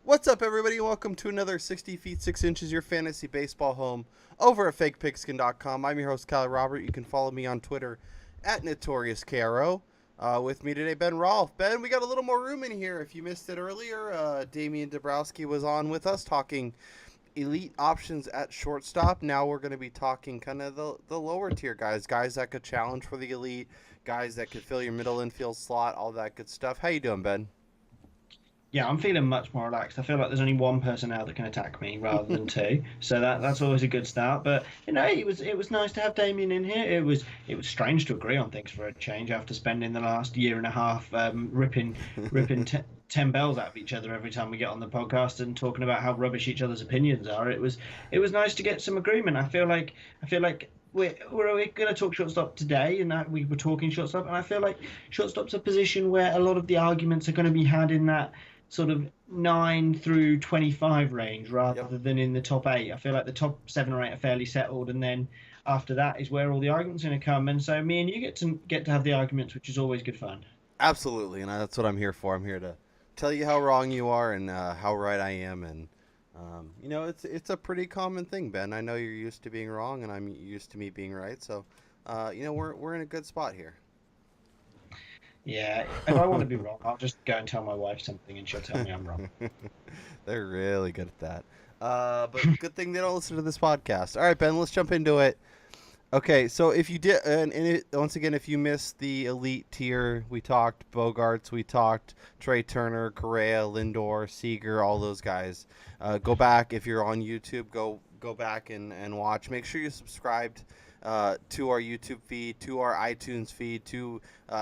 What's up, everybody? Welcome to another 60 feet 6 inches, your fantasy baseball home over at fakepigskin.com. I'm your host, Kyle Robert. You can follow me on Twitter at NotoriousKRO. With me today, Ben Rolfe. Ben, we got a little more room in here. If you missed it earlier, Damian Dabrowski was on with us talking elite options at shortstop. Now we're going to be talking kind of the lower tier guys that could challenge for the elite, guys that could fill your middle infield slot, all that good stuff. How you doing, Ben? Yeah, I'm feeling much more relaxed. I feel like there's only one person now that can attack me rather than two, so that's always a good start. But it was nice to have Damien in here. It was strange to agree on things for a change after spending the last year and a half ripping 10 bells out of each other every time we get on the podcast and talking about how rubbish each other's opinions are. It was nice to get some agreement. I feel like we're going to talk shortstop today, and that we were talking shortstop, and I feel like shortstop's a position where a lot of the arguments are going to be had in that sort of 9 through 25 range Yep. rather than in the top eight. I feel like the top 7 or 8 are fairly settled, and then after that is where all the arguments are going to come. And so me and you get to have the arguments, which is always good fun. Absolutely, and that's what I'm here for. I'm here to tell you how wrong you are and how right I am, and it's a pretty common thing, Ben. I know you're used to being wrong, and I'm used to me being right. So, we're in a good spot here. Yeah, if I want to be wrong, I'll just go and tell my wife something, and she'll tell me I'm wrong. They're really good at that. But good thing they don't listen to this podcast. All right, Ben, let's jump into it. Okay, so if you did, once again, if you missed the elite tier, we talked Bogarts, we talked Trey Turner, Correa, Lindor, Seager, all those guys. Go back if you're on YouTube. Go back and watch. Make sure you subscribed to our YouTube feed, to our iTunes feed, to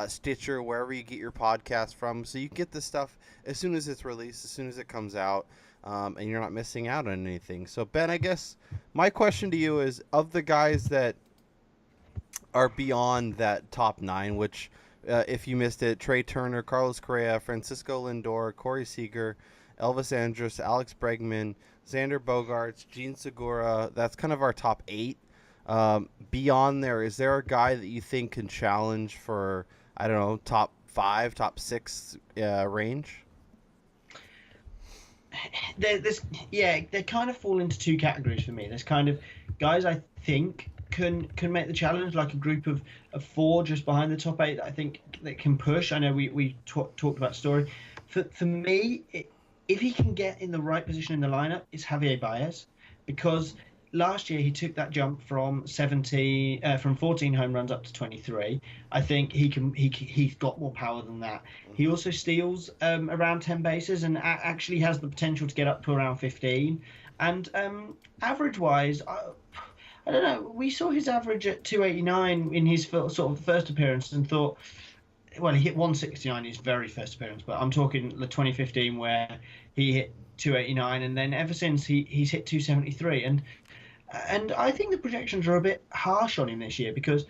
Stitcher, wherever you get your podcast from, so you get this stuff as soon as it's released, as soon as it comes out, and you're not missing out on anything. So Ben, I guess my question to you is, of the guys that are beyond that top nine, which, if you missed it, Trey Turner, Carlos Correa, Francisco Lindor, Corey Seager, Elvis Andrus, Alex Bregman, Xander Bogaerts, Gene Segura. That's kind of our top eight. Beyond there, is there a guy that you think can challenge for, I don't know, top five, top six range? There's yeah, they kind of fall into two categories for me. There's kind of guys I think can make the challenge, like a group of four just behind the top eight that I think that can push. I know we talked about Story. For me, if he can get in the right position in the lineup, it's Javier Baez, because last year he took that jump from 14 home runs up to 23. I think he's got more power than that. He Mm-hmm. also steals around 10 bases and actually has the potential to get up to around 15. And average wise, I don't know. We saw his average at 289 in his sort of first appearance and thought, well, he hit 169 in his very first appearance, but I'm talking the 2015 where he hit 289, and then ever since he's hit 273. And I think the projections are a bit harsh on him this year, because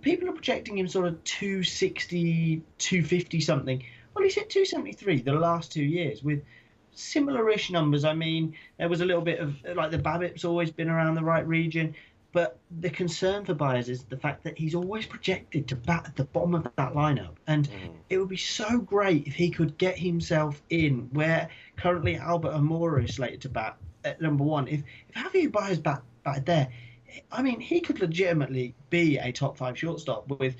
people are projecting him sort of 260, 250 something. Well, he's hit 273 the last 2 years with similar-ish numbers. I mean, there was a little bit of, like, the BABIP's always been around the right region, but the concern for Baez is the fact that he's always projected to bat at the bottom of that lineup, and Mm-hmm. it would be so great if he could get himself in where currently Albert Amora is slated to bat at number one. If Javier Baez batted there, I mean, he could legitimately be a top five shortstop with,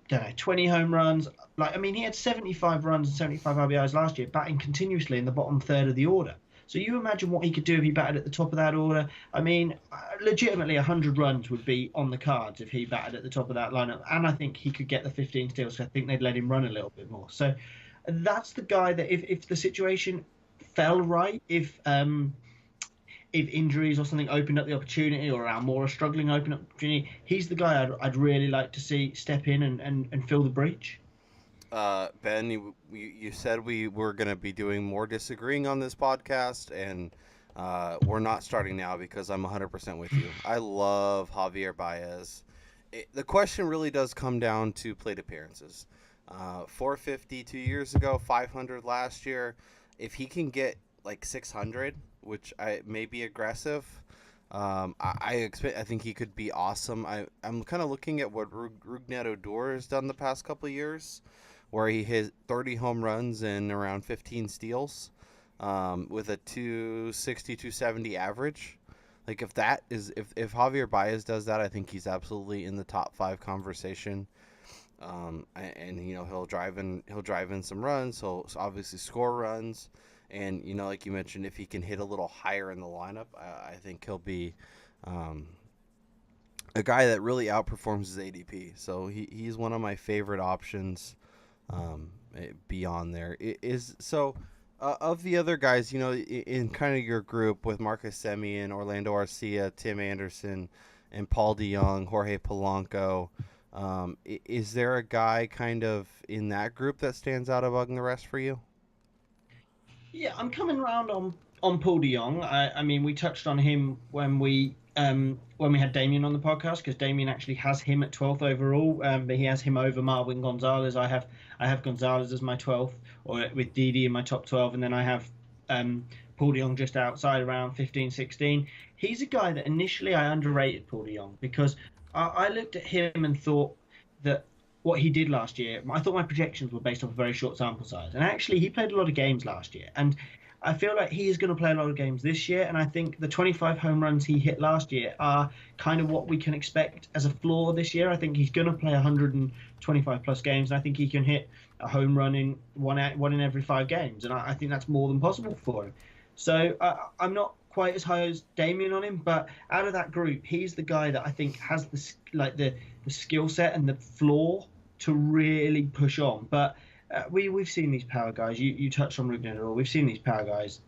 don't know, 20 home runs. Like, I mean, he had 75 runs and 75 RBIs last year, batting continuously in the bottom third of the order. So you imagine what he could do if he batted at the top of that order. I mean, legitimately 100 runs would be on the cards if he batted at the top of that lineup. And I think he could get the 15 steals. So I think they'd let him run a little bit more. So that's the guy that, if the situation fell right, if injuries or something opened up the opportunity, or Almora struggling open up the opportunity, he's the guy I'd really like to see step in and fill the breach. Ben, you said we were going to be doing more disagreeing on this podcast, and we're not starting now because I'm 100% with you. I love Javier Baez. The question really does come down to plate appearances. 450 2 years ago, 500 last year. If he can get like 600, which I may be aggressive, I think he could be awesome. I'm kind of looking at what Rougned Odor has done the past couple of years, where he hit 30 home runs and around 15 steals. with a 260, 270 average. Like if that is if Javier Baez does that, I think he's absolutely in the top five conversation. And he'll drive in some runs. He'll obviously score runs, and like you mentioned, if he can hit a little higher in the lineup, I think he'll be um, a guy that really outperforms his ADP. So he's one of my favorite options. Beyond there is so. Of the other guys, in kind of your group with Marcus Semien, Orlando Arcia, Tim Anderson, and Paul DeYoung, Jorge Polanco, is there a guy kind of in that group that stands out among the rest for you? Yeah, I'm coming round on Paul De Jong. I mean, we touched on him when we had Damien on the podcast because Damien actually has him at 12th overall, but he has him over Marwin Gonzalez. I have Gonzalez as my 12th, or with Didi in my top 12, and then I have Paul De Jong just outside around 15, 16. He's a guy that initially I underrated Paul De Jong because I looked at him and thought that what he did last year, I thought my projections were based off a very short sample size. And actually, he played a lot of games last year. And I feel like he is going to play a lot of games this year. And I think the 25 home runs he hit last year are kind of what we can expect as a floor this year. I think he's going to play 125 plus games. And I think he can hit a home run in one in every 5 games. And I think that's more than possible for him. So I'm not quite as high as Damien on him, but out of that group, he's the guy that I think has the skill set and the floor to really push on. But we've seen these power guys. You touched on Ruben at all. We've seen these power guys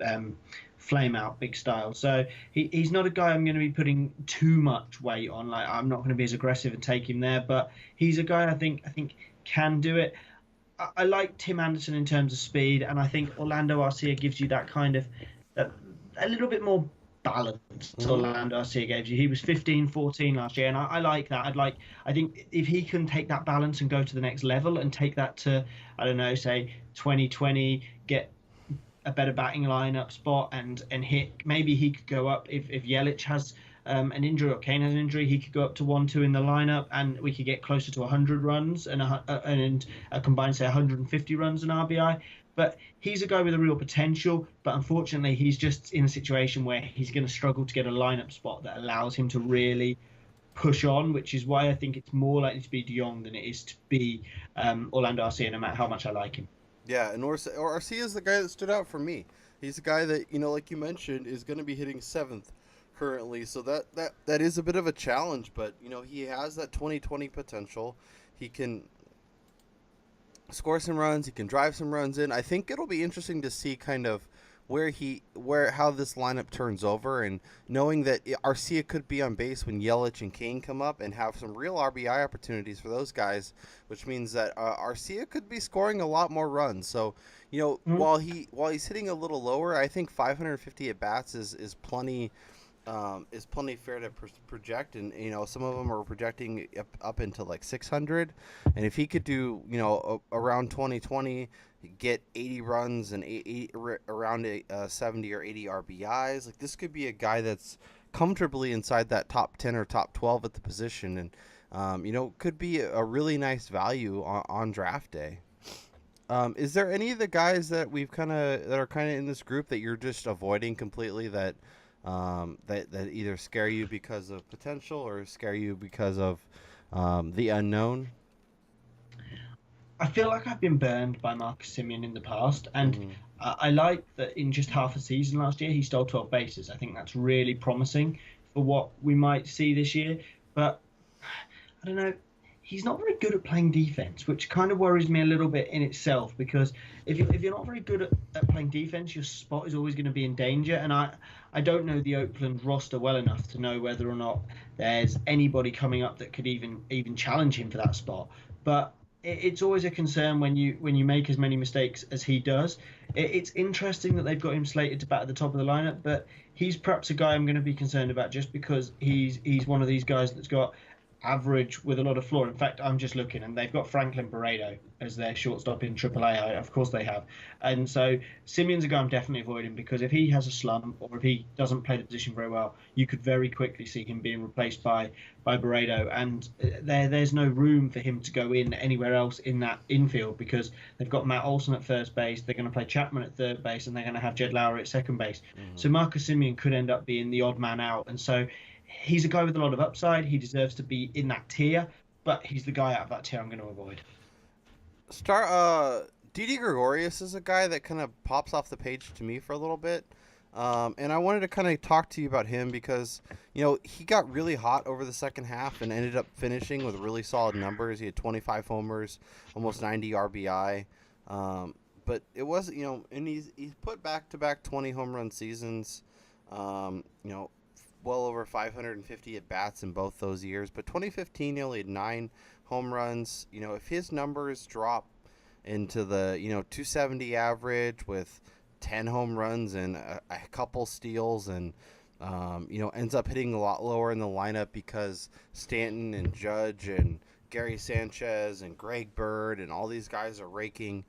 flame out big style. So he's not a guy I'm going to be putting too much weight on. Like I'm not going to be as aggressive and take him there. But he's a guy I think can do it. I like Tim Anderson in terms of speed, and I think Orlando Arcia gives you that kind of a little bit more balance Orlando Arcia gave you. He was 15, 14 last year, and I like that. I think if he can take that balance and go to the next level and take that to, I don't know, say 2020, get a better batting lineup spot and hit. Maybe he could go up if Yelich has an injury or Kane has an injury. He could go up to 1-2 in the lineup, and we could get closer to 100 runs and a combined say 150 runs in RBI. But he's a guy with a real potential. But unfortunately, he's just in a situation where he's going to struggle to get a lineup spot that allows him to really push on, which is why I think it's more likely to be De Jong than it is to be Orlando Arcia, no matter how much I like him. Yeah, and Arcia is the guy that stood out for me. He's the guy that, like you mentioned, is going to be hitting seventh currently. So that is a bit of a challenge, but, he has that 2020 potential. He can score some runs. He can drive some runs in. I think it'll be interesting to see kind of how this lineup turns over, and knowing that Arcia could be on base when Yelich and Kane come up and have some real RBI opportunities for those guys, which means that Arcia could be scoring a lot more runs. So, while he's hitting a little lower, I think 550 at bats is plenty. Is plenty fair to project, and some of them are projecting up into like 600, and if he could do around 2020, get 80 runs and around 70 or 80 RBIs, like this could be a guy that's comfortably inside that top 10 or top 12 at the position, and could be a really nice value on draft day. Is there any of the guys that are kind of in this group that you're just avoiding completely, that either scare you because of potential or scare you because of the unknown? I feel like I've been burned by Marcus Semien in the past, and I like that in just half a season last year he stole 12 bases. I think that's really promising for what we might see this year. But I don't know, he's not very good at playing defense, which kind of worries me a little bit in itself, because if you're not very good at playing defense, your spot is always going to be in danger. And I don't know the Oakland roster well enough to know whether or not there's anybody coming up that could even challenge him for that spot. But it's always a concern when you make as many mistakes as he does. It's interesting that they've got him slated to bat at the top of the lineup, but he's perhaps a guy I'm going to be concerned about just because he's one of these guys that's got average with a lot of floor. In fact, I'm just looking, and they've got Franklin Barredo as their shortstop in AAA. Of course they have. And so Simeon's a guy I'm definitely avoiding, because if he has a slump or if he doesn't play the position very well, you could very quickly see him being replaced by Barredo, and there's no room for him to go in anywhere else in that infield, because they've got Matt Olson at first base, they're going to play Chapman at third base, and they're going to have Jed Lowry at second base. So Marcus Simeon could end up being the odd man out, and so he's a guy with a lot of upside. He deserves to be in that tier, but he's the guy out of that tier I'm going to avoid. Didi Gregorious is a guy that kind of pops off the page to me for a little bit. And I wanted to kind of talk to you about him because, he got really hot over the second half and ended up finishing with really solid numbers. He had 25 homers, almost 90 RBI. But it was, and he's put back-to-back 20 home run seasons, well over 550 at-bats in both those years. But 2015, he only had 9 home runs. If his numbers drop into the, 270 average with 10 home runs and a couple steals and, ends up hitting a lot lower in the lineup because Stanton and Judge and Gary Sanchez and Greg Bird and all these guys are raking.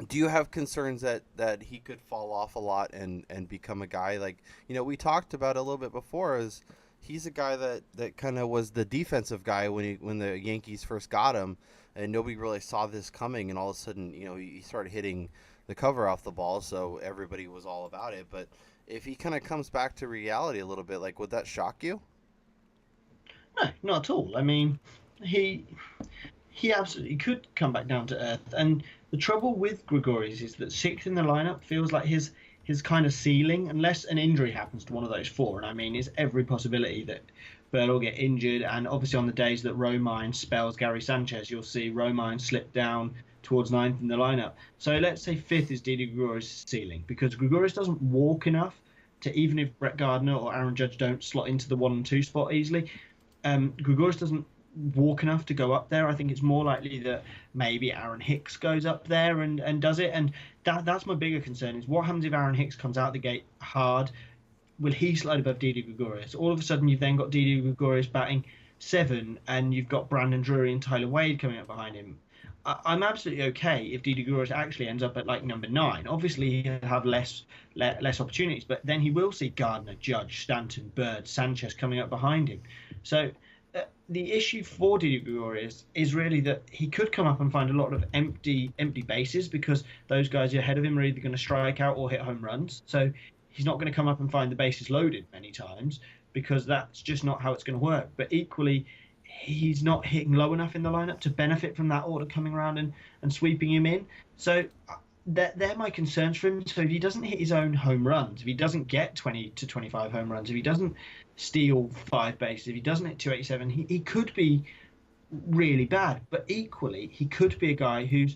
Do you have concerns that he could fall off a lot and become a guy like, we talked about a little bit before, is he's a guy that kind of was the defensive guy when the Yankees first got him, and nobody really saw this coming, and all of a sudden, he started hitting the cover off the ball, so everybody was all about it. But if he kind of comes back to reality a little bit, like, would that shock you? No, not at all. I mean, he absolutely could come back down to earth. And the trouble with Gregorius is that 6th in the lineup feels like his kind of ceiling, unless an injury happens to one of those 4. And I mean, it's every possibility that Bird will get injured. And obviously on the days that Romine spells Gary Sanchez, you'll see Romine slip down towards 9th in the lineup. So let's say 5th is Didi Gregorius' ceiling, because Gregorius doesn't walk enough to, even if Brett Gardner or Aaron Judge don't slot into the 1 and 2 spot easily, Gregorius doesn't walk enough to go up there. I think it's more likely that maybe Aaron Hicks goes up there and does it. And that's my bigger concern, is what happens if Aaron Hicks comes out the gate hard? Will he slide above Didi Gregorius? All of a sudden, you've then got Didi Gregorius batting 7, and you've got Brandon Drury and Tyler Wade coming up behind him. I'm absolutely okay if Didi Gregorius actually ends up at like number 9. Obviously, he'll have less opportunities, but then he will see Gardner, Judge, Stanton, Bird, Sanchez coming up behind him. So the issue for Didi Gregorius is really that he could come up and find a lot of empty bases, because those guys ahead of him are either going to strike out or hit home runs. So he's not going to come up and find the bases loaded many times, because that's just not how it's going to work. But equally, he's not hitting low enough in the lineup to benefit from that order coming around and sweeping him in. So they're my concerns for him. So if he doesn't hit his own home runs, if he doesn't get 20 to 25 home runs, if he doesn't steal 5 bases, if he doesn't hit 287, he could be really bad. But equally, he could be a guy who's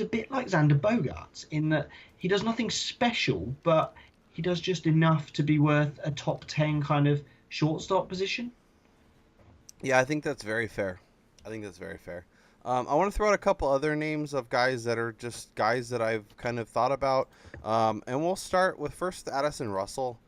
a bit like Xander Bogaerts, in that he does nothing special, but he does just enough to be worth a top 10 kind of shortstop position. Yeah, I think that's very fair. I want to throw out a couple other names of guys that are just guys that I've kind of thought about. And we'll start with first Addison Russell.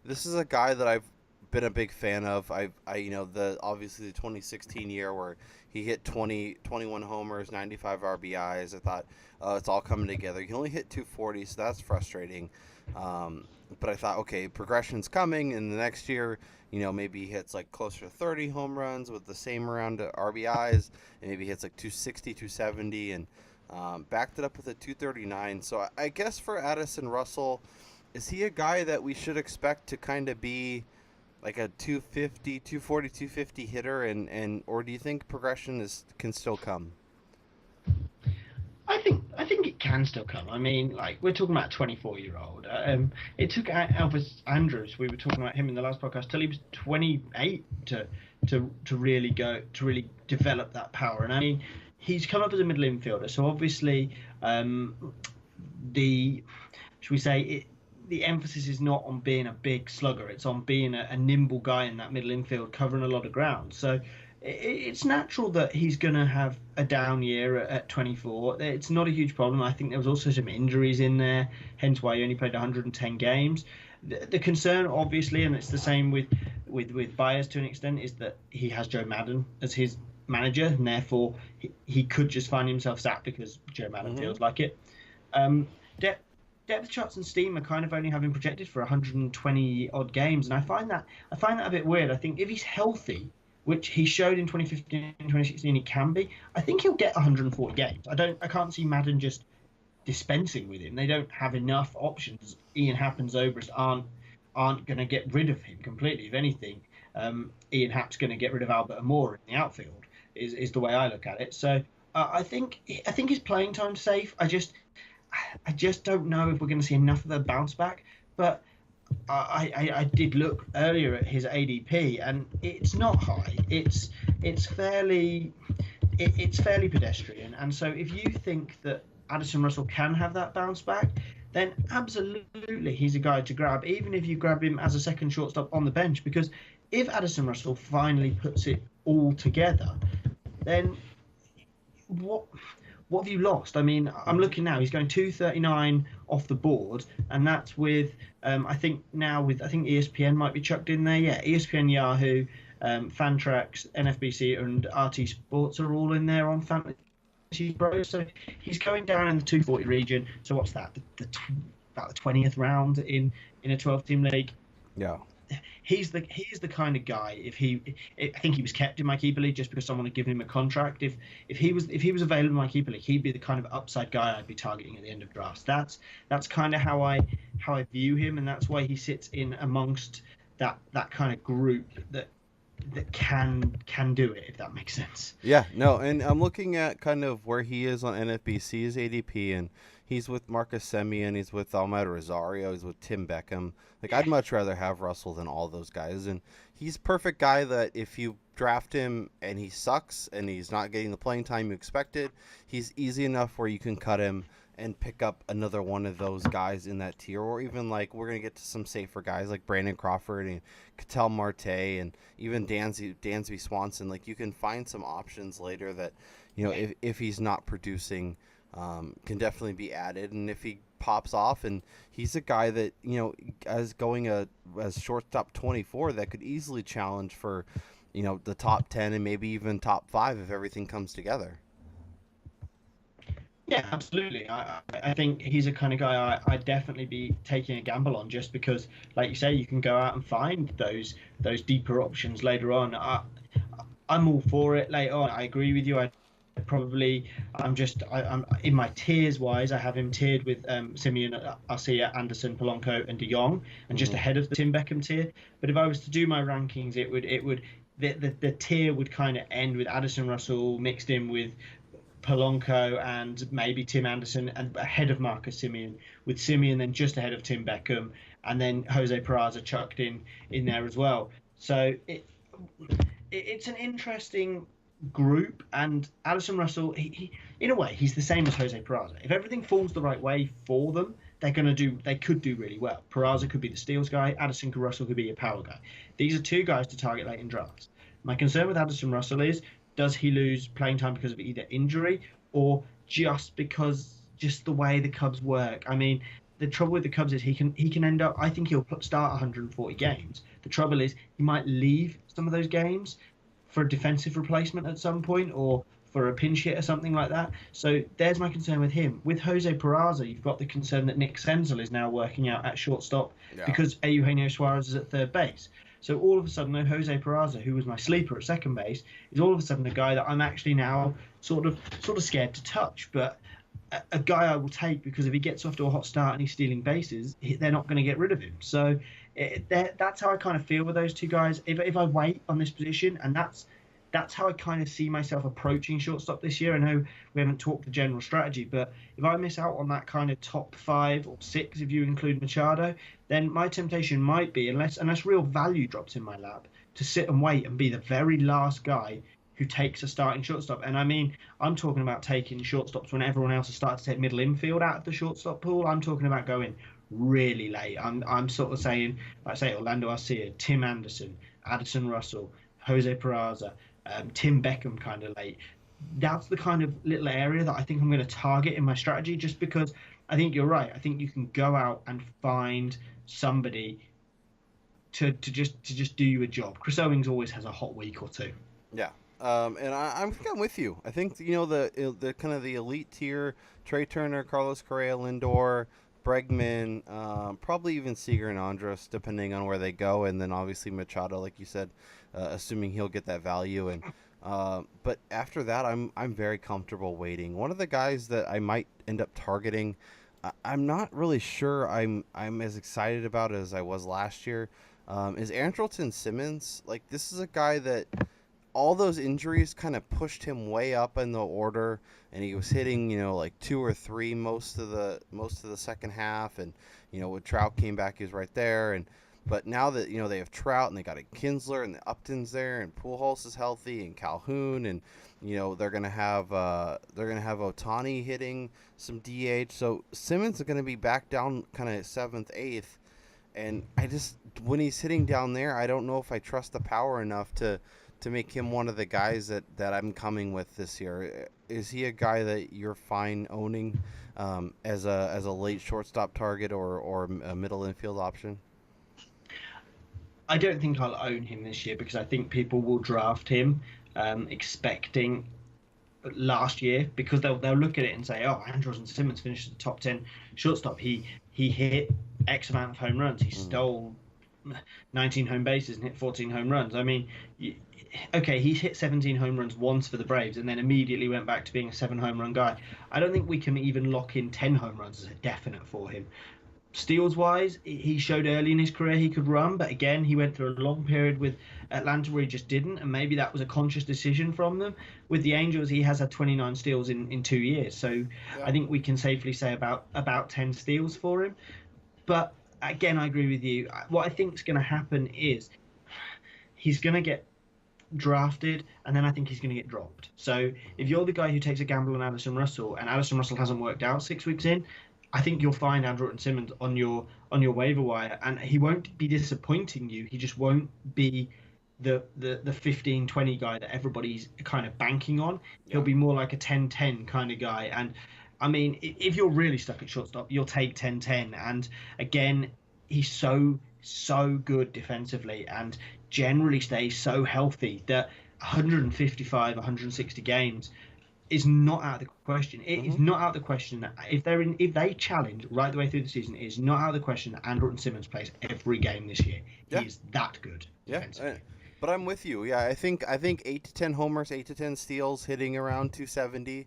This is a guy that I've been a big fan of. Obviously the 2016 year where he hit 21 homers, 95 RBIs. I thought, it's all coming together. He only hit 240, so that's frustrating. But I thought, okay, progression's coming, and the next year, maybe he hits like closer to 30 home runs with the same amount of RBIs, and maybe hits like 260, 270, and backed it up with a 239. So I guess for Addison Russell, is he a guy that we should expect to kind of be like a 250, 240, 250 hitter, or do you think progression can still come? I think it can still come. I mean, like, we're talking about a 24-year-old. It took Elvis Andrus, we were talking about him in the last podcast, till he was 28 to really develop that power. And I mean, he's come up as a middle infielder, so obviously the emphasis is not on being a big slugger. It's on being a nimble guy in that middle infield, covering a lot of ground. So it's natural that he's going to have a down year at 24. It's not a huge problem. I think there was also some injuries in there, hence why he only played 110 games. The concern, obviously, and it's the same with with Baez to an extent is that he has Joe Madden as his manager, and therefore he could just find himself sacked because Joe Madden Mm-hmm. feels like it. Um, depth, depth charts and Steam are kind of only having projected for 120 odd games, and I find that a bit weird. I think if he's healthy, which he showed in 2015 and 2016 he can be, I think he'll get 140 games. I can't see Madden just dispensing with him. They don't have enough options. Ian Happ and Zobrist aren't going to get rid of him completely. If anything, Ian Happ's going to get rid of Albert Amore in the outfield. Is the way I look at it. So I think his playing time's safe. I just don't know if we're going to see enough of a bounce back. But I did look earlier at his ADP, and it's not high. It's fairly pedestrian. And so if you think that Addison Russell can have that bounce back, then absolutely he's a guy to grab, even if you grab him as a second shortstop on the bench. Because if Addison Russell finally puts it all together, then what have you lost? I mean, I'm looking now. He's going 239 off the board, and that's with I think ESPN might be chucked in there. Yeah, ESPN, Yahoo, Fantrax, NFBC, and RT Sports are all in there on Fantasy Pros. So he's going down in the 240 region. So what's that? About the 20th round in a 12-team league. Yeah. He's the kind of guy. I think he was kept in my keeper league just because someone had given him a contract. If he was available in my keeper league, he'd be the kind of upside guy I'd be targeting at the end of drafts. That's kind of how I view him, and that's why he sits in amongst that kind of group that can do it, if that makes sense. Yeah, no, and I'm looking at kind of where he is on NFBC's ADP, and he's with Marcus Semien, he's with Almada Rosario, he's with Tim Beckham. Like, I'd much rather have Russell than all those guys, and he's perfect guy that if you draft him and he sucks and he's not getting the playing time you expected, he's easy enough where you can cut him and pick up another one of those guys in that tier, or even like we're gonna get to some safer guys like Brandon Crawford and Ketel Marte and even Dansby Swanson. Like, you can find some options later that, you know, if he's not producing, can definitely be added. And if he pops off, and he's a guy that, you know, as shortstop 24 that could easily challenge for, you know, the top 10 and maybe even top 5 if everything comes together. Yeah, absolutely. I think he's a kind of guy I'd definitely be taking a gamble on, just because, like you say, you can go out and find those deeper options later on. I'm all for it later on. I agree with you. I'm in my tiers wise, I have him tiered with Semien, Arcia, Anderson, Polanco, and De Jong, and just ahead of the Tim Beckham tier. But if I was to do my rankings, the tier would kind of end with Addison Russell mixed in with Polanco and maybe Tim Anderson, and ahead of Marcus Semien, with Semien then just ahead of Tim Beckham, and then Jose Peraza chucked in there as well. So it's an interesting group, and Addison Russell, he in a way he's the same as Jose Peraza. If everything falls the right way for them, they could do really well. Peraza could be the steals guy, Addison Russell could be a power guy. These are two guys to target late in drafts. My concern with Addison Russell is, does he lose playing time because of either injury or just the way the Cubs work? I mean, the trouble with the Cubs is he can end up, I think he'll start 140 games. The trouble is he might leave some of those games for a defensive replacement at some point, or for a pinch hit or something like that. So there's my concern with him. With Jose Peraza, you've got the concern that Nick Senzel is now working out at shortstop because Eugenio Suarez is at third base. So all of a sudden, Jose Peraza, who was my sleeper at second base, is all of a sudden a guy that I'm actually now sort of scared to touch. But a guy I will take, because if he gets off to a hot start and he's stealing bases, they're not going to get rid of him. So that's how I kind of feel with those two guys. If I wait on this position, and that's how I kind of see myself approaching shortstop this year. I know we haven't talked the general strategy, but if I miss out on that kind of top 5 or 6, if you include Machado, then my temptation might be, unless real value drops in my lap, to sit and wait and be the very last guy who takes a starting shortstop. And I mean, I'm talking about taking shortstops when everyone else has started to take middle infield out of the shortstop pool. I'm talking about going really late. I'm sort of saying, like I say, Orlando Arcia, Tim Anderson, Addison Russell, Jose Peraza, Tim Beckham kind of late. That's the kind of little area that I think I'm going to target in my strategy, just because I think you're right. I think you can go out and find somebody to just do you a job. Chris Owings always has a hot week or two. Yeah. And I'm with you. I think the kind of the elite tier: Trey Turner, Carlos Correa, Lindor, Bregman, probably even Seager and Andrus, depending on where they go, and then obviously Machado, like you said, assuming he'll get that value. And but after that, I'm very comfortable waiting. One of the guys that I might end up targeting, I'm not really sure I'm as excited about as I was last year. Is Andrelton Simmons. Like, this is a guy that all those injuries kind of pushed him way up in the order, and he was hitting, like 2 or 3 most of the second half, and when Trout came back, he was right there. And but now that they have Trout, and they got a Kinsler, and the Upton's there, and Pujols is healthy, and Calhoun, and they're gonna have Ohtani hitting some DH, so Simmons is gonna be back down kind of 7th, 8th, and when he's hitting down there, I don't know if I trust the power enough to make him one of the guys that I'm coming with this year. Is he a guy that you're fine owning as a late shortstop target or a middle infield option? I don't think I'll own him this year because I think people will draft him expecting last year, because they'll look at it and say, oh, Andrelton Simmons finished the top 10 shortstop. He hit X amount of home runs. He stole 19 home bases and hit 14 home runs. I mean, okay, he's hit 17 home runs once for the Braves and then immediately went back to being a 7 home run guy. I don't think we can even lock in 10 home runs as a definite for him. Steals wise, he showed early in his career he could run, but again, he went through a long period with Atlanta where he just didn't, and maybe that was a conscious decision from them. With the Angels, he has had 29 steals in 2 years, so yeah. I think we can safely say about 10 steals for him. But again, I agree with you. What I think is going to happen is he's going to get drafted, and then I think he's going to get dropped. So if you're the guy who takes a gamble on Addison Russell, and Addison Russell hasn't worked out 6 weeks in, I think you'll find Andrelton Simmons on your waiver wire, and he won't be disappointing you. He just won't be the 15-20 guy that everybody's kind of banking on. Yeah. He'll be more like a 10-10 kind of guy. And I mean, if you're really stuck at shortstop, you'll take 10-10. And again, he's so good defensively and generally stays so healthy that 155, 160 games is not out of the question. It is not out of the question that if they challenge right the way through the season, it is not out of the question that Andrelton Simmons plays every game this year. He is that good defensively. But I'm with you. Yeah, I think 8 to 10 homers, 8 to 10 steals, hitting around 270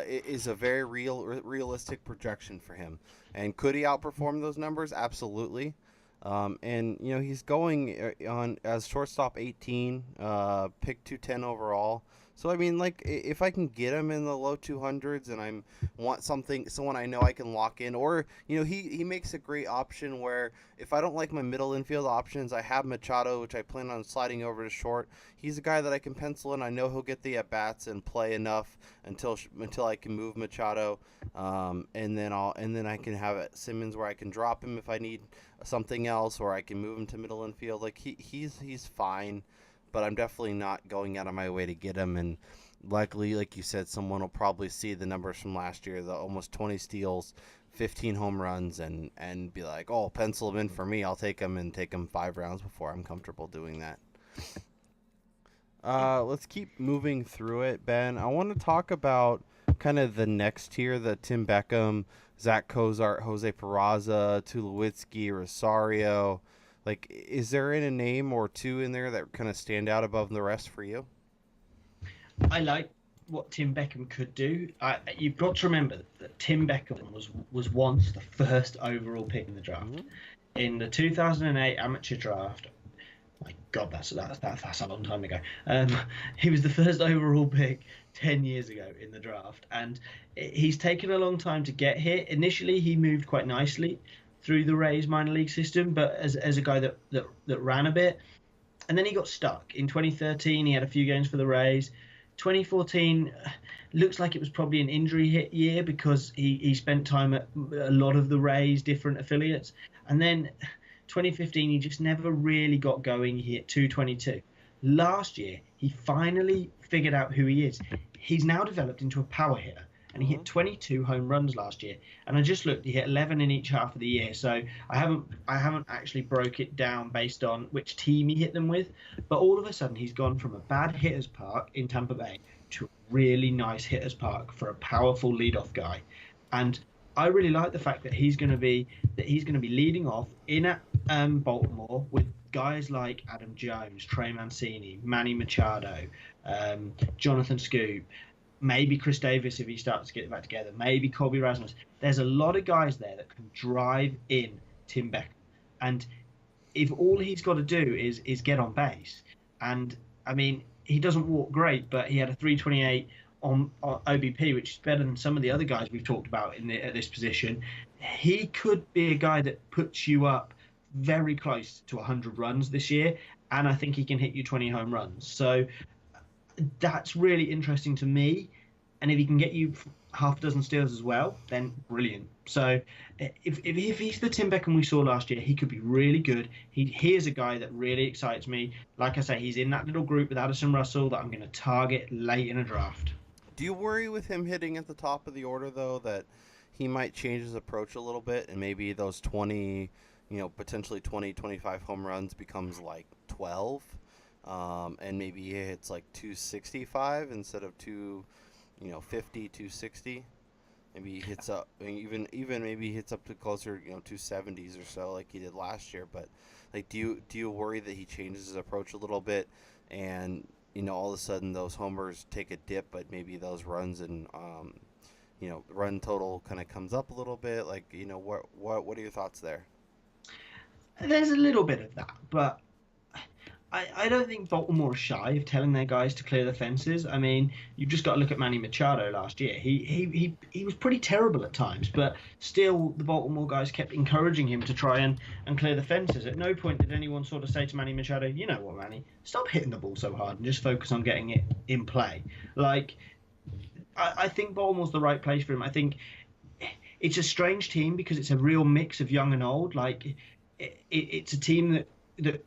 is a very realistic projection for him. And could he outperform those numbers? Absolutely. And he's going on as shortstop 18, pick 210 overall. So I mean, like, if I can get him in the low 200s and I want someone I know I can lock in, or he makes a great option where if I don't like my middle infield options, I have Machado, which I plan on sliding over to short. He's a guy that I can pencil in. I know he'll get the at bats and play enough until I can move Machado, and then I can have Simmons where I can drop him if I need something else, or I can move him to middle infield. Like he's fine. But I'm definitely not going out of my way to get him. And likely, like you said, someone will probably see the numbers from last year, the almost 20 steals, 15 home runs, and be like, oh, pencil him in for me. I'll take him and take him 5 rounds before I'm comfortable doing that. Let's keep moving through it, Ben. I want to talk about kind of the next tier, the Tim Beckham, Zach Cozart, Jose Peraza, Tulowitzki, Rosario. Like, is there a name or two in there that kind of stand out above the rest for you? I like what Tim Beckham could do. You've got to remember that Tim Beckham was once the first overall pick in the draft. Mm-hmm. In the 2008 amateur draft, my God, that's a long time ago. He was the first overall pick 10 years ago in the draft, and he's taken a long time to get here. Initially, he moved quite nicely through the Rays minor league system, but as a guy that ran a bit, and then he got stuck. In 2013, he had a few games for the Rays. 2014 looks like it was probably an injury hit year because he spent time at a lot of the Rays different affiliates, and then 2015 he just never really got going. He hit 222. Last year he finally figured out who he is. He's now developed into a power hitter. and he hit 22 home runs last year. And I just looked; he hit 11 in each half of the year. So I haven't actually broke it down based on which team he hit them with, but all of a sudden he's gone from a bad hitter's park in Tampa Bay to a really nice hitter's park for a powerful leadoff guy, and I really like the fact that he's going to be leading off in at Baltimore with guys like Adam Jones, Trey Mancini, Manny Machado, Jonathan Scoop, maybe Chris Davis if he starts to get it back together, maybe Colby Rasmus. There's a lot of guys there that can drive in Tim Beckham, and if all he's got to do is get on base, and I mean he doesn't walk great, but he had a 328 on OBP, which is better than some of the other guys we've talked about at this position. He could be a guy that puts you up very close to 100 runs this year, and I think he can hit you 20 home runs. So that's really interesting to me. And if he can get you half a dozen steals as well, then brilliant. So if he's the Tim Beckham we saw last year, he could be really good. He is a guy that really excites me. Like I say, he's in that little group with Addison Russell that I'm going to target late in a draft. Do you worry with him hitting at the top of the order, though, that he might change his approach a little bit and maybe those 20, potentially 20, 25 home runs becomes like 12, and maybe he hits like 265 instead of 250, 260? Maybe he hits up, even maybe he hits up to closer, 270s or so like he did last year. But like, do you worry that he changes his approach a little bit and all of a sudden those homers take a dip, but maybe those runs and run total kind of comes up a little bit? Like, what are your thoughts there? There's a little bit of that, but I don't think Baltimore is shy of telling their guys to clear the fences. I mean, you've just got to look at Manny Machado last year. He was pretty terrible at times, but still the Baltimore guys kept encouraging him to try and clear the fences. At no point did anyone sort of say to Manny Machado, you know what, Manny, stop hitting the ball so hard and just focus on getting it in play. Like, I think Baltimore's the right place for him. I think it's a strange team because it's a real mix of young and old. Like, it's a team that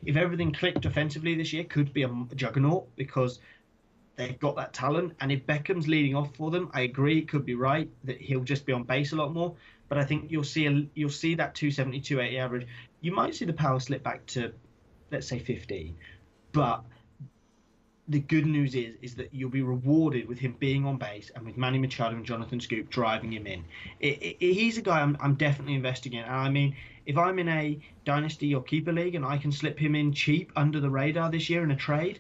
if everything clicked offensively this year, could be a juggernaut because they've got that talent. And if Beckham's leading off for them, I agree, it could be right that he'll just be on base a lot more. But I think you'll see that 270, 280 average. You might see the power slip back to, let's say, 15. But the good news is that you'll be rewarded with him being on base and with Manny Machado and Jonathan Scoop driving him in. He's a guy I'm definitely investing in. And I mean, if I'm in a dynasty or keeper league and I can slip him in cheap under the radar this year in a trade,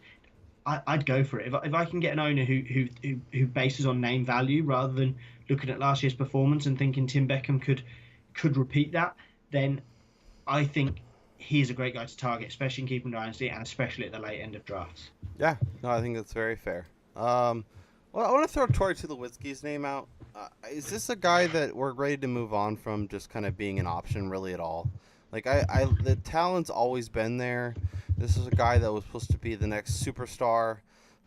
I'd go for it. If I can get an owner who bases on name value rather than looking at last year's performance and thinking Tim Beckham could repeat that, then I think he's a great guy to target, especially in keeping dynasty and especially at the late end of drafts. Yeah, no, I think that's very fair. Well, I want to throw Troy Tulowitzki's name out. Is this a guy that we're ready to move on from just kind of being an option really at all? Like, the talent's always been there. This is a guy that was supposed to be the next superstar,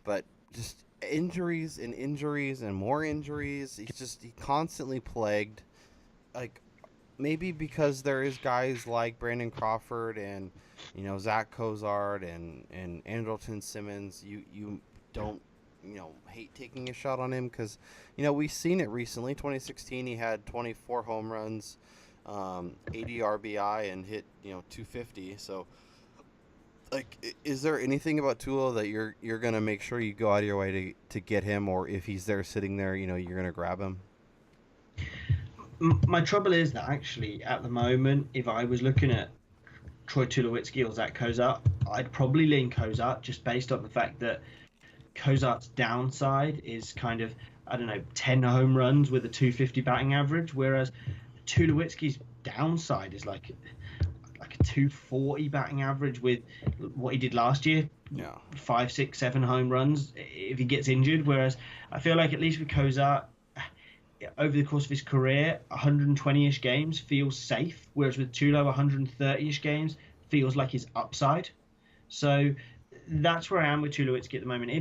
but just injuries and more injuries. He constantly plagued. Like, maybe because there is guys like Brandon Crawford and Zach Cozart and Andrelton Simmons, you don't hate taking a shot on him because we've seen it recently. 2016 he had 24 home runs, 80 RBI and hit 250. So like, is there anything about Tulo that you're gonna make sure you go out of your way to get him, or if he's there sitting there, you're gonna grab him? My trouble is that actually at the moment, if I was looking at Troy Tulowitzki or Zach Cozart, I'd probably lean Cozart just based on the fact that Cozart's downside is kind of, I don't know, 10 home runs with a 250 batting average, whereas Tulowitzki's downside is like a 240 batting average with what he did last year. Yeah. 5, 6, 7 home runs if he gets injured. Whereas I feel like at least with Cozart, over the course of his career, 120-ish games feels safe, whereas with Tulo, 130-ish games feels like his upside. So that's where I am with Tulowitzki at the moment.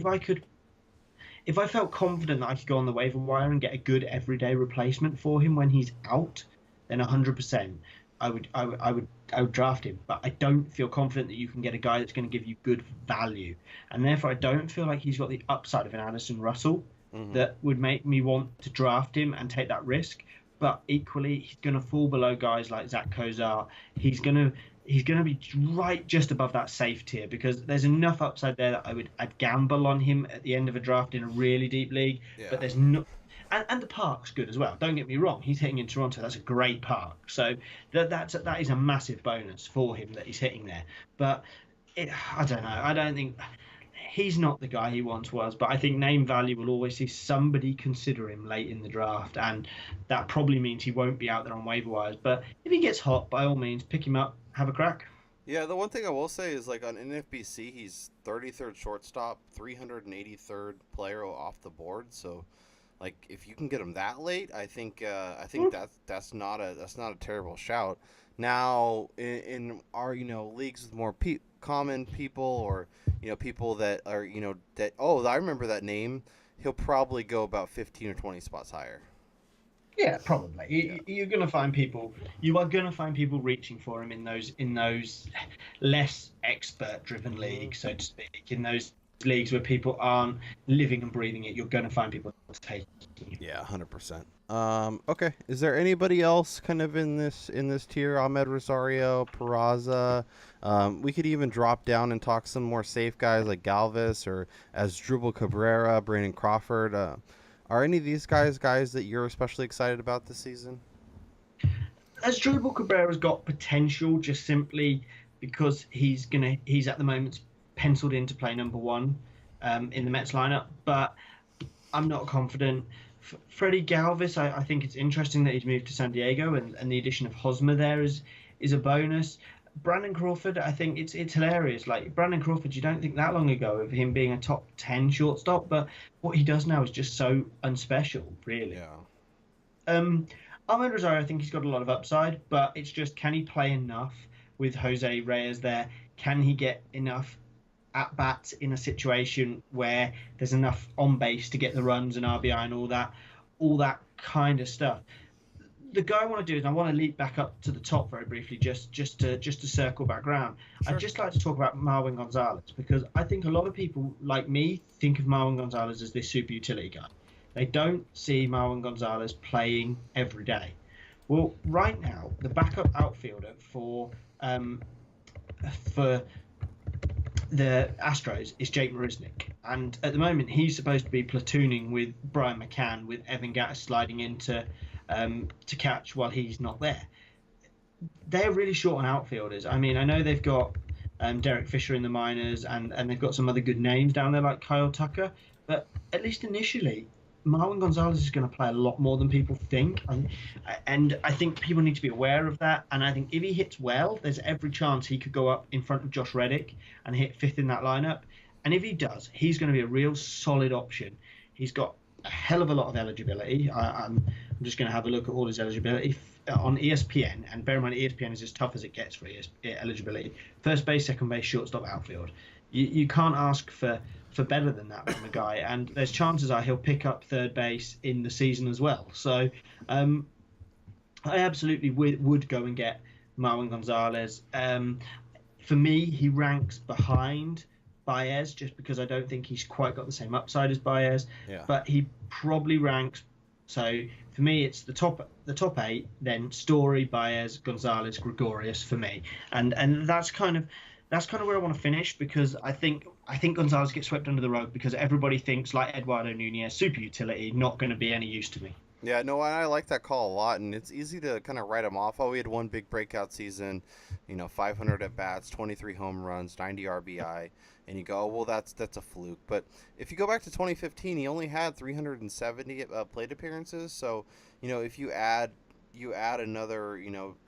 If I felt confident that I could go on the waiver wire and get a good everyday replacement for him when he's out, then 100% I would draft him. But I don't feel confident that you can get a guy that's going to give you good value, and therefore I don't feel like he's got the upside of an Addison Russell, Hmm. that would make me want to draft him and take that risk. But equally, he's going to fall below guys like Zach Kozar. He's going to he's going to be right just above that safe tier because there's enough upside there that I'd gamble on him at the end of a draft in a really deep league. But Yeah. there's no, and the park's good as well. Don't get me wrong. He's hitting in Toronto. That's a great park. So that is a massive bonus for him that he's hitting there. But I don't know. I don't think he's not the guy he once was, but I think name value will always see somebody consider him late in the draft, and that probably means he won't be out there on waiver wires. But if he gets hot, by all means, pick him up, have a crack. Yeah, the one thing I will say is like on NFBC, he's 33rd shortstop, 383rd player off the board. So, like, if you can get him that late, I think that's not a terrible shout. Now, in our leagues with more common people or people that are that I remember that name. He'll probably go about 15 or 20 spots higher. Yeah, probably. Yeah. You're going to find people. You are going to find people reaching for him in those less expert-driven Hmm. leagues, so to speak. In those leagues where people aren't living and breathing it, you're going to find people taking him. Yeah, 100%. Okay. Is there anybody else kind of in this tier? Ahmed Rosario, Peraza. We could even drop down and talk some more safe guys like Galvis or Asdrubal Cabrera, Brandon Crawford. Are any of these guys that you're especially excited about this season? As Drupal Cabrera's got potential just simply because he's at the moment penciled in to play number one in the Mets lineup, but I'm not confident. Freddie Galvis, I think it's interesting that he's moved to San Diego, and the addition of Hosmer there is a bonus. Brandon Crawford, I think it's hilarious. Like Brandon Crawford, you don't think that long ago of him being a top 10 shortstop, but what he does now is just so unspecial, really. Yeah. Um, Armando Rosario, I think he's got a lot of upside, but it's just can he play enough with Jose Reyes there? Can he get enough at bats in a situation where there's enough on base to get the runs and RBI and all that kind of stuff? The guy I want to do is I want to leap back up to the top very briefly, just to circle back around. I'd Sure. just like to talk about Marwin Gonzalez because I think a lot of people like me think of Marwin Gonzalez as this super utility guy. They don't see Marwin Gonzalez playing every day. Well, right now the backup outfielder for the Astros is Jake Marisnick, and at the moment he's supposed to be platooning with Brian McCann, with Evan Gattis sliding in to catch while he's not there. They're really short on outfielders. I mean, I know they've got Derek Fisher in the minors, and they've got some other good names down there like Kyle Tucker, but at least initially, Marwin Gonzalez is going to play a lot more than people think, and I think people need to be aware of that. And I think if he hits well, there's every chance he could go up in front of Josh Reddick and hit fifth in that lineup. And if he does, he's going to be a real solid option. He's got a hell of a lot of eligibility. I'm just going to have a look at all his eligibility on ESPN, and bear in mind ESPN is as tough as it gets for eligibility. First base, second base, shortstop, outfield. You can't ask for better than that from a guy, and there's chances are he'll pick up third base in the season as well. So I absolutely would go and get Marwin Gonzalez. For me, he ranks behind Baez just because I don't think he's quite got the same upside as Baez, Yeah. but he probably ranks. So for me, it's the top eight, then Story, Baez, Gonzalez, Gregorious for me, and that's kind of where I want to finish because I think Gonzalez gets swept under the rug because everybody thinks like Eduardo Nunez, super utility, not going to be any use to me. Yeah, no, I like that call a lot, and it's easy to kind of write him off. Oh, he had one big breakout season, 500 at bats, 23 home runs, 90 RBI, and you go, oh, well, that's a fluke. But if you go back to 2015, he only had 370 plate appearances. So, if you add another,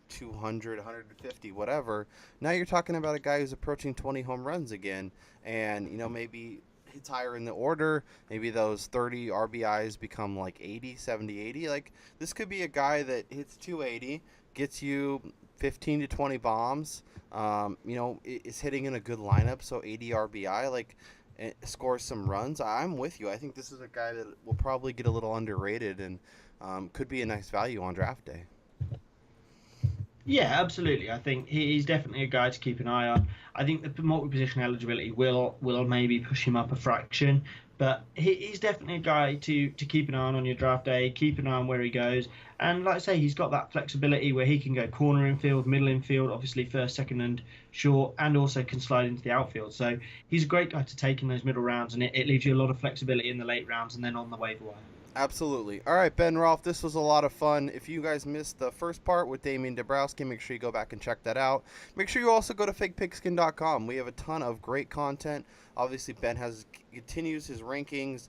200, 150, whatever. Now you're talking about a guy who's approaching 20 home runs again, and maybe hits higher in the order. Maybe those 30 RBIs become like 80, 70, 80. Like this could be a guy that hits 280, gets you 15 to 20 bombs. Is hitting in a good lineup, so 80 RBI. Like scores some runs. I'm with you. I think this is a guy that will probably get a little underrated and could be a nice value on draft day. Yeah, absolutely. I think he's definitely a guy to keep an eye on. I think the multi-position eligibility will maybe push him up a fraction, But he's definitely a guy to keep an eye on your draft day, keep an eye on where he goes. And like I say, he's got that flexibility where he can go corner infield, middle infield, obviously first, second, and short, and also can slide into the outfield. So he's a great guy to take in those middle rounds, and it leaves you a lot of flexibility in the late rounds and then on the waiver wire. Absolutely. All right, Ben Rolfe, this was a lot of fun. If you guys missed the first part with Damian Dabrowski, make sure you go back and check that out. Make sure you also go to fakepigskin.com. We have a ton of great content. Obviously, Ben continues his rankings.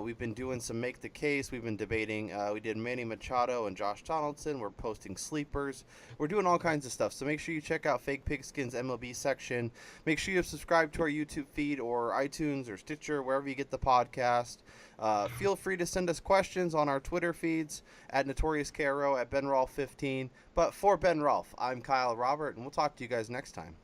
We've been doing some Make the Case. We've been debating. We did Manny Machado and Josh Donaldson. We're posting sleepers. We're doing all kinds of stuff. So make sure you check out Fake Pigskin's MLB section. Make sure you subscribe to our YouTube feed or iTunes or Stitcher, wherever you get the podcast. Feel free to send us questions on our Twitter feeds at NotoriousKRO, at BenRolfe15. But for Ben Rolfe, I'm Kyle Robert, and we'll talk to you guys next time.